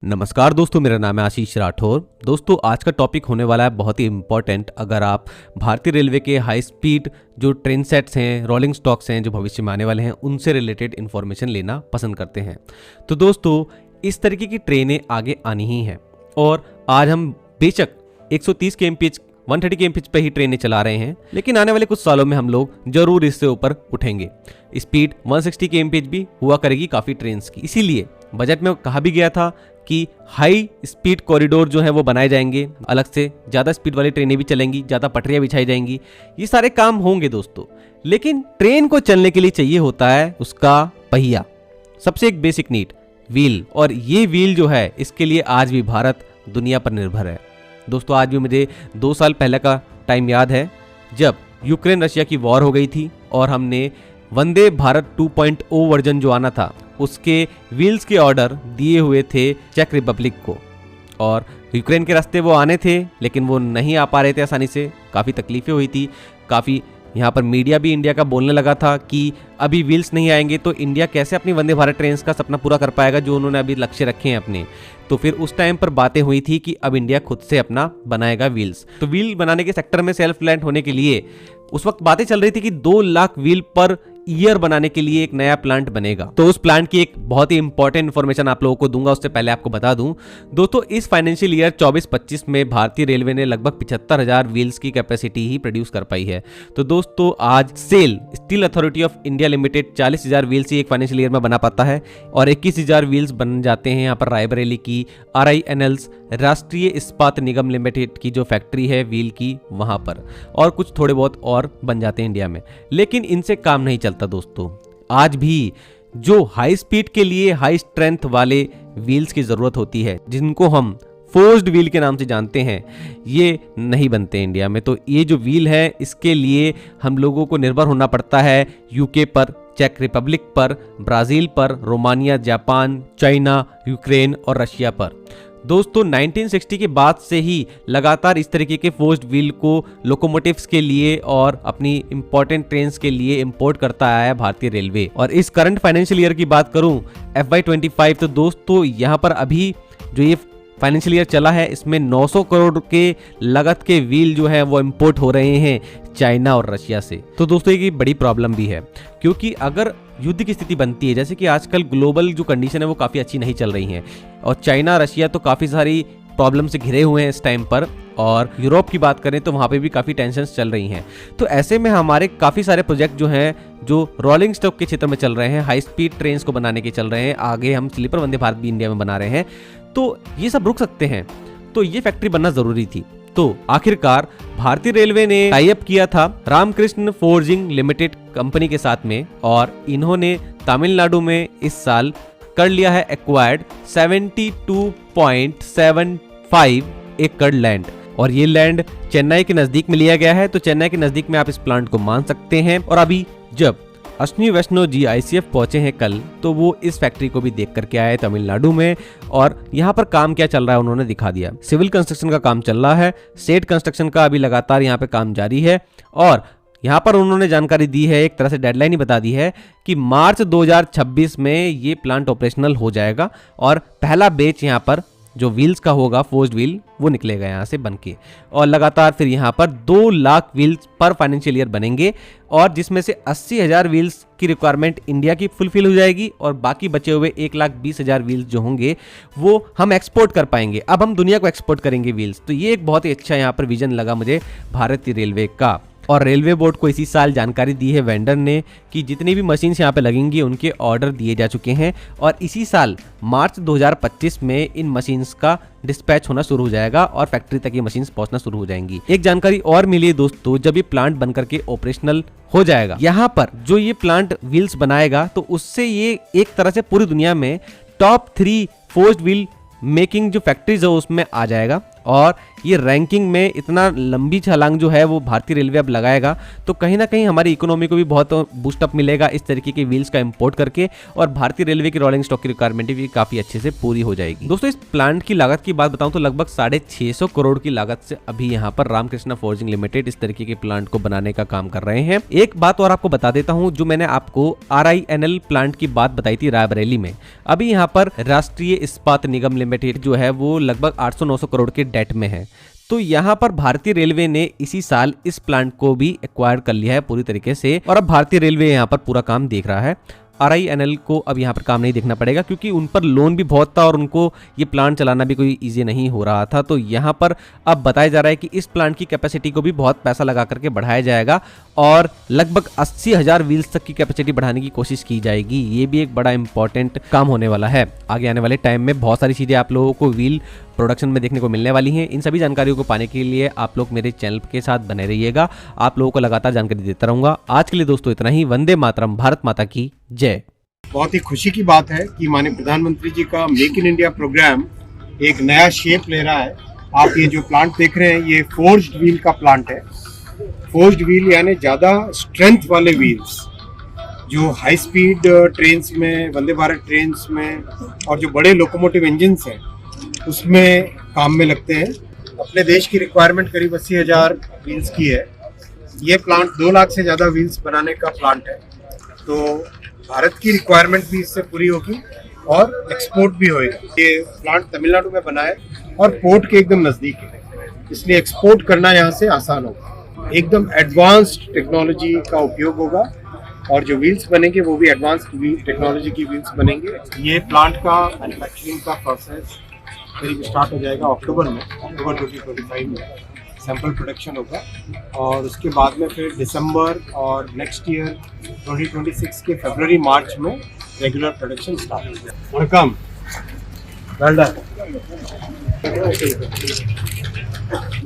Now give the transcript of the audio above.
नमस्कार दोस्तों, मेरा नाम है आशीष राठौर। दोस्तों, आज का टॉपिक होने वाला है बहुत ही इम्पोर्टेंट। अगर आप भारतीय रेलवे के हाई स्पीड जो ट्रेन सेट्स हैं, रोलिंग स्टॉक्स हैं जो भविष्य में आने वाले हैं, उनसे रिलेटेड इन्फॉर्मेशन लेना पसंद करते हैं तो दोस्तों इस तरीके की ट्रेनें आगे आनी ही हैं। और आज हम बेशक 130 kmph 130 kmph पे ही ट्रेनें चला रहे हैं, लेकिन आने वाले कुछ सालों में हम लोग जरूर इससे ऊपर उठेंगे। स्पीड 160 kmph भी हुआ करेगी काफ़ी ट्रेन्स की। इसीलिए बजट में कहा भी गया था कि हाई स्पीड कॉरिडोर जो है वो बनाए जाएंगे, अलग से ज़्यादा स्पीड वाली ट्रेनें भी चलेंगी, ज़्यादा पटरियाँ बिछाई जाएंगी, ये सारे काम होंगे दोस्तों। लेकिन ट्रेन को चलने के लिए चाहिए होता है उसका पहिया, सबसे एक बेसिक नीड व्हील। और ये व्हील जो है इसके लिए आज भी भारत दुनिया पर निर्भर है। दोस्तों, आज भी मुझे 2 साल पहले का टाइम याद है जब यूक्रेन रशिया की वॉर हो गई थी और हमने वंदे भारत 2.0 वर्जन जो आना था उसके व्हील्स के ऑर्डर दिए हुए थे चेक रिपब्लिक को। और यूक्रेन के रास्ते वो आने थे लेकिन वो नहीं आ पा रहे थे आसानी से, काफ़ी तकलीफें हुई थी। काफ़ी यहाँ पर मीडिया भी इंडिया का बोलने लगा था कि अभी व्हील्स नहीं आएंगे तो इंडिया कैसे अपनी वंदे भारत ट्रेन का सपना पूरा कर पाएगा जो उन्होंने अभी लक्ष्य रखे हैं अपने। तो फिर उस टाइम पर बातें हुई थी कि अब इंडिया खुद से अपना बनाएगा व्हील्स। तो व्हील बनाने के सेक्टर में सेल्फ रिलायंट होने के लिए उस वक्त बातें चल रही थी कि 2 लाख व्हील पर ईयर बनाने के लिए एक नया प्लांट बनेगा। तो उस प्लांट की एक बहुत ही इंपॉर्टेंट इन्फॉर्मेशन आप लोगों को दूंगा। उससे पहले आपको बता दूं दोस्तों, इस फाइनेंशियल ईयर 24-25 में भारतीय रेलवे ने लगभग 75,000 व्हील्स की कैपेसिटी ही प्रोड्यूस कर पाई है। तो दोस्तों, आज SAIL steel authority of India limited 40,000 wheels ही एक फाइनेंशियल ईयर में बना पाता है और 21,000 व्हील्स बन जाते हैं यहाँ पर रायबरेली की RINLs राष्ट्रीय इस्पात निगम लिमिटेड की जो फैक्ट्री है व्हील की, वहां पर, और कुछ थोड़े बहुत और बन जाते हैं इंडिया में। लेकिन इनसे काम नहीं चलता दोस्तों। आज भी जो हाई स्पीड के लिए हाई स्ट्रेंथ वाले व्हील्स की जरूरत होती है, जिनको हम फोर्स्ड व्हील के नाम से जानते हैं, ये नहीं बनते इंडिया में। तो ये जो व्हील है इसके लिए हम लोगों को निर्भर होना पड़ता है यूके पर, चेक रिपब्लिक पर, ब्राजील पर, रोमानिया, जापान, चाइना, यूक्रेन और रशिया पर। दोस्तों, 1960 के बाद से ही लगातार इस तरीके के फोर्स्ड व्हील को लोकोमोटिव्स के लिए और अपनी इंपॉर्टेंट ट्रेन्स के लिए इंपोर्ट करता आया है भारतीय रेलवे। और इस करंट फाइनेंशियल ईयर की बात करूं FY25, तो दोस्तों यहाँ पर अभी जो ये फाइनेंशियल ईयर चला है इसमें 900 करोड़ के लागत के व्हील जो है वो इंपोर्ट हो रहे हैं चाइना और रशिया से। तो दोस्तों, ये बड़ी प्रॉब्लम भी है क्योंकि अगर युद्ध की स्थिति बनती है, जैसे कि आजकल ग्लोबल जो कंडीशन है वो काफ़ी अच्छी नहीं चल रही हैं और चाइना रशिया तो काफ़ी सारी प्रॉब्लम से घिरे हुए हैं इस टाइम पर, और यूरोप की बात करें तो वहाँ पे भी काफ़ी टेंशन्स चल रही हैं। तो ऐसे में हमारे काफ़ी सारे प्रोजेक्ट जो हैं जो रोलिंग स्टॉक के क्षेत्र में चल रहे हैं, हाई स्पीड ट्रेन्स को बनाने के चल रहे हैं, आगे हम स्लीपर वंदे भारत भी इंडिया में बना रहे हैं, तो ये सब रुक सकते हैं। तो ये फैक्ट्री बनना ज़रूरी थी। तो आखिरकार भारतीय रेलवे ने टाई अप किया था रामकृष्ण फोर्जिंग लिमिटेड कंपनी के साथ में, और इन्होंने तमिलनाडु में इस साल कर लिया है एक्वायर्ड 72.75 एकड़ लैंड। और ये लैंड चेन्नई के नजदीक में लिया गया है। तो चेन्नई के नजदीक में आप इस प्लांट को मान सकते हैं। और अभी जब अश्विनी वैष्णव जी ICF पहुंचे हैं कल, तो वो इस फैक्ट्री को भी देख करके आए तमिलनाडु में, और यहाँ पर काम क्या चल रहा है उन्होंने दिखा दिया। सिविल कंस्ट्रक्शन का काम चल रहा है, सेट कंस्ट्रक्शन का अभी लगातार यहाँ पे काम जारी है, और यहाँ पर उन्होंने जानकारी दी है, एक तरह से डेडलाइन ही बता दी है कि मार्च 2026 में ये प्लांट ऑपरेशनल हो जाएगा और पहला बैच यहाँ पर जो व्हील्स का होगा फोर्स्ड व्हील वो निकलेगा यहाँ से बनके, और लगातार फिर यहाँ पर 2 लाख व्हील्स पर फाइनेंशियल ईयर बनेंगे, और जिसमें से 80,000 व्हील्स की रिक्वायरमेंट इंडिया की फुलफिल हो जाएगी और बाकी बचे हुए 1,20,000 व्हील्स जो होंगे वो हम एक्सपोर्ट कर पाएंगे। अब हम दुनिया को एक्सपोर्ट करेंगे व्हील्स। तो ये एक बहुत ही अच्छा यहाँ पर विजन लगा मुझे भारतीय रेलवे का। और रेलवे बोर्ड को इसी साल जानकारी दी है वेंडर ने कि जितनी भी मशीन्स यहाँ पे लगेंगी उनके ऑर्डर दिए जा चुके हैं, और इसी साल मार्च 2025 में इन मशीन्स का डिस्पैच होना शुरू हो जाएगा और फैक्ट्री तक ये मशीन्स पहुंचना शुरू हो जाएंगी। एक जानकारी और मिली है दोस्तों, जब ये प्लांट बनकर के ऑपरेशनल हो जाएगा, यहाँ पर जो ये प्लांट व्हील्स बनाएगा तो उससे ये एक तरह से पूरी दुनिया में टॉप 3 फोर्स्ड व्हील मेकिंग जो फैक्ट्रीज है उसमें आ जाएगा। और ये रैंकिंग में इतना लंबी छलांग जो है वो भारतीय रेलवे अब लगाएगा, तो कहीं ना कहीं हमारी इकोनॉमी को भी बहुत बूस्टअप मिलेगा इस तरीके के व्हील्स का इंपोर्ट करके, और भारतीय रेलवे की रोलिंग स्टॉक की रिक्वायरमेंट भी काफी अच्छे से पूरी हो जाएगी। दोस्तों इस प्लांट की लागत की बात बताऊं तो लगभग 650 करोड़ की लागत से अभी यहाँ पर रामकृष्णा फोर्जिंग लिमिटेड इस तरीके के प्लांट को बनाने का काम कर रहे हैं। एक बात और आपको बता देता हूं, जो मैंने आपको RINL प्लांट की बात बताई थी रायबरेली में, अभी यहाँ पर राष्ट्रीय इस्पात निगम लिमिटेड जो है वो लगभग 800-900 करोड़ के डेट में है। तो यहाँ पर भारतीय रेलवे ने इसी साल इस प्लांट को भी एक्वायर कर लिया है पूरी तरीके से, और अब भारतीय रेलवे यहाँ पर पूरा काम देख रहा है। RINL को अब यहाँ पर काम नहीं देखना पड़ेगा, क्योंकि उन पर लोन भी बहुत था और उनको ये प्लांट चलाना भी कोई इजी नहीं हो रहा था। तो यहाँ पर अब बताया जा रहा है कि इस प्लांट की कैपेसिटी को भी बहुत पैसा लगा करके बढ़ाया जाएगा और लगभग 80,000 व्हील्स तक की कैपेसिटी बढ़ाने की कोशिश की जाएगी। ये भी एक बड़ा इंपॉर्टेंट काम होने वाला है। आगे आने वाले टाइम में बहुत सारी चीज़ें आप लोगों को व्हील प्रोडक्शन में देखने को मिलने वाली हैं। इन सभी जानकारियों को पाने के लिए आप लोग मेरे चैनल के साथ बने रहिएगा, आप लोगों को लगातार जानकारी देता रहूंगा। आज के लिए दोस्तों इतना ही। वंदे मातरम, भारत माता की जय। बहुत ही खुशी की बात है कि माननीय प्रधानमंत्री जी का मेक इन इंडिया प्रोग्राम एक नया शेप ले रहा है। आप ये जो प्लांट देख रहे हैं ये फोर्ज्ड व्हील का प्लांट है। फोर्ज्ड व्हील यानी ज़्यादा स्ट्रेंथ वाले व्हील्स जो हाई स्पीड ट्रेन्स में, वंदे भारत ट्रेन्स में और जो बड़े लोकोमोटिव इंजन्स हैं उसमें काम में लगते हैं। अपने देश की रिक्वायरमेंट करीब 80,000 व्हील्स की है। ये प्लांट 2 लाख से ज़्यादा व्हील्स बनाने का प्लांट है। तो भारत की रिक्वायरमेंट भी इससे पूरी होगी और एक्सपोर्ट भी होएगा। ये प्लांट तमिलनाडु में बना है और पोर्ट के एकदम नज़दीक है, इसलिए एक्सपोर्ट करना यहाँ से आसान होगा। एकदम एडवांस्ड टेक्नोलॉजी का उपयोग होगा और जो व्हील्स बनेंगे वो भी एडवांस्ड टेक्नोलॉजी की व्हील्स बनेंगे। ये प्लांट का मैन्युफैक्चरिंग का प्रोसेस करीब स्टार्ट हो जाएगा अक्टूबर 2025 में सैंपल प्रोडक्शन होगा और उसके बाद में फिर दिसंबर और नेक्स्ट ईयर 2026 के फरवरी मार्च में रेगुलर प्रोडक्शन स्टार्ट हो जाएगा। Welcome, well done.